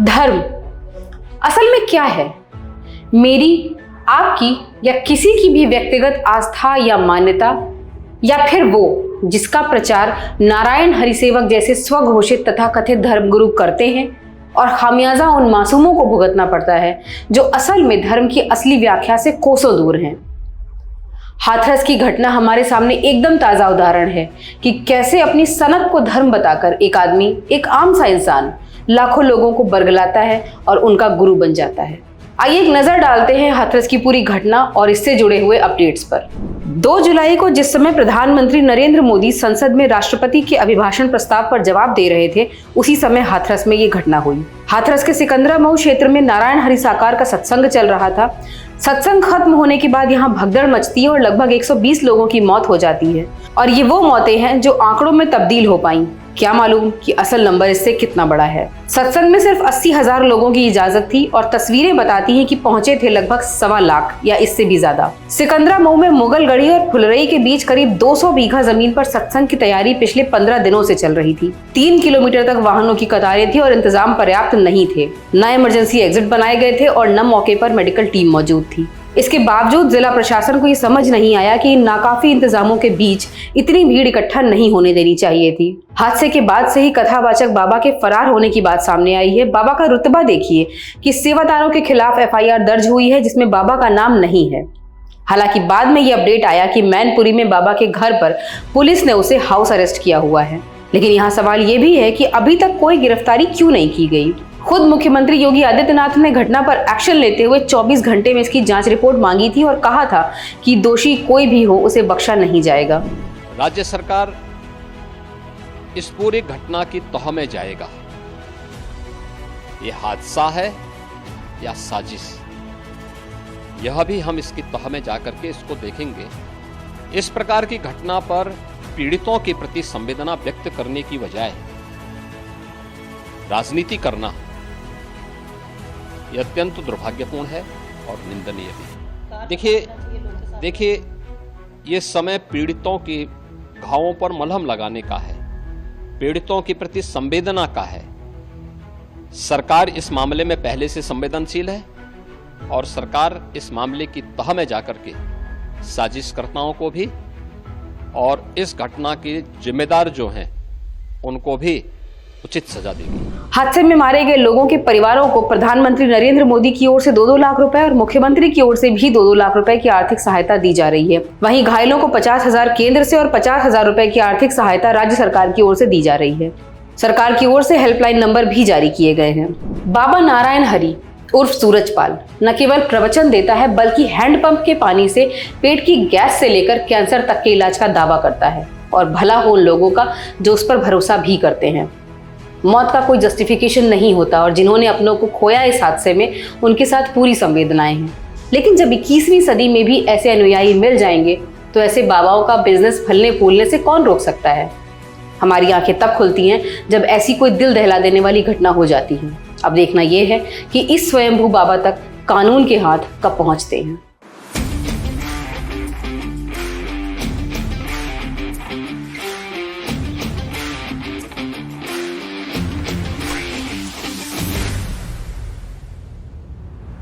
धर्म असल में क्या है? मेरी, आपकी या किसी की भी व्यक्तिगत आस्था या मान्यता, या फिर वो जिसका प्रचार नारायण हरिसेवक जैसे स्वघोषित तथा कथित धर्मगुरु करते हैं और खामियाजा उन मासूमों को भुगतना पड़ता है जो असल में धर्म की असली व्याख्या से कोसों दूर हैं। हाथरस की घटना हमारे सामने एकदम ताजा उदाहरण है कि कैसे अपनी सनक को धर्म बताकर एक आदमी, एक आम सा इंसान लाखों लोगों को बरगलाता है और उनका गुरु बन जाता है। आइए एक नजर डालते हैं हाथरस की पूरी घटना और इससे जुड़े हुए अपडेट्स पर। 2 जुलाई को जिस समय प्रधानमंत्री नरेंद्र मोदी संसद में राष्ट्रपति के अभिभाषण प्रस्ताव पर जवाब दे रहे थे, उसी समय हाथरस में ये घटना हुई। हाथरस के सिकंदरामऊ क्षेत्र में नारायण हरि साकार का सत्संग चल रहा था। सत्संग खत्म होने के बाद यहाँ भगदड़ मचती है और लगभग 120 लोगों की मौत हो जाती है। और ये वो मौतें हैं जो आंकड़ों में तब्दील हो पाई। क्या मालूम कि असल नंबर इससे कितना बड़ा है। सत्संग में सिर्फ 80,000 लोगों की इजाजत थी और तस्वीरें बताती हैं कि पहुंचे थे लगभग 1.25 लाख या इससे भी ज्यादा। सिकंदरामऊ में मुगलगढ़ी और फुलरई के बीच करीब 200 बीघा जमीन पर सत्संग की तैयारी पिछले 15 दिनों से चल रही थी। 3 किलोमीटर तक वाहनों की कतारें थी और इंतजाम पर्याप्त नहीं थे। न इमरजेंसी एग्जिट बनाए गए थे और न मौके पर मेडिकल टीम मौजूद थी। इसके बावजूद जिला प्रशासन को ये समझ नहीं आया कि इन नाकाफी इंतजामों के बीच इतनी भीड़ इकट्ठा नहीं होने देनी चाहिए थी। हादसे के बाद से ही कथावाचक बाबा के फरार होने की बात सामने आई है। बाबा का रुतबा देखिए कि सेवादारों के खिलाफ FIR दर्ज हुई है जिसमें बाबा का नाम नहीं है। हालांकि बाद में ये अपडेट आया कि मैनपुरी में बाबा के घर पर पुलिस ने उसे हाउस अरेस्ट किया हुआ है। लेकिन यहाँ सवाल ये भी है कि अभी तक कोई गिरफ्तारी क्यों नहीं की गई। खुद मुख्यमंत्री योगी आदित्यनाथ ने घटना पर एक्शन लेते हुए 24 घंटे में इसकी जांच रिपोर्ट मांगी थी और कहा था कि दोषी कोई भी हो उसे बख्शा नहीं जाएगा। राज्य सरकार इस पूरी घटना की तह में जाएगा। ये हादसा है या साजिश, यह भी हम इसकी तह में जाकर के इसको देखेंगे। इस प्रकार की घटना पर पीड़ितों के प्रति संवेदना व्यक्त करने की बजाय राजनीति करना यह अत्यंत दुर्भाग्यपूर्ण है और निंदनीय भी। देखिए ये समय पीड़ितों के घावों पर मलहम लगाने का है, पीड़ितों के प्रति संवेदना का है। सरकार इस मामले में पहले से संवेदनशील है और सरकार इस मामले की तह में जाकर के साजिशकर्ताओं को भी और इस घटना के जिम्मेदार जो हैं उनको भी उचित सजा देगी। हादसे में मारे गए लोगों के परिवारों को प्रधानमंत्री नरेंद्र मोदी की ओर से 2-2 लाख रुपए और मुख्यमंत्री की ओर से भी 2-2 लाख रुपए की आर्थिक सहायता दी जा रही है। वहीं घायलों को 50,000 केंद्र से और 50,000 रुपए की आर्थिक सहायता राज्य सरकार की ओर से दी जा रही है। सरकार की ओर से हेल्पलाइन नंबर भी जारी किए गए हैं। बाबा नारायण हरि उर्फ सूरजपाल न केवल प्रवचन देता है बल्कि हैंडपंप के पानी से पेट की गैस से लेकर कैंसर तक के इलाज का दावा करता है और भला हो उन लोगों का जो उस पर भरोसा भी करते हैं। मौत का कोई जस्टिफिकेशन नहीं होता और जिन्होंने अपनों को खोया इस हादसे में उनके साथ पूरी संवेदनाएं हैं। लेकिन जब 21वीं सदी में भी ऐसे अनुयायी मिल जाएंगे तो ऐसे बाबाओं का बिजनेस फलने फूलने से कौन रोक सकता है। हमारी आंखें तब खुलती हैं जब ऐसी कोई दिल दहला देने वाली घटना हो जाती है। अब देखना यह है कि इस स्वयंभू बाबा तक कानून के हाथ कब पहुंचते हैं।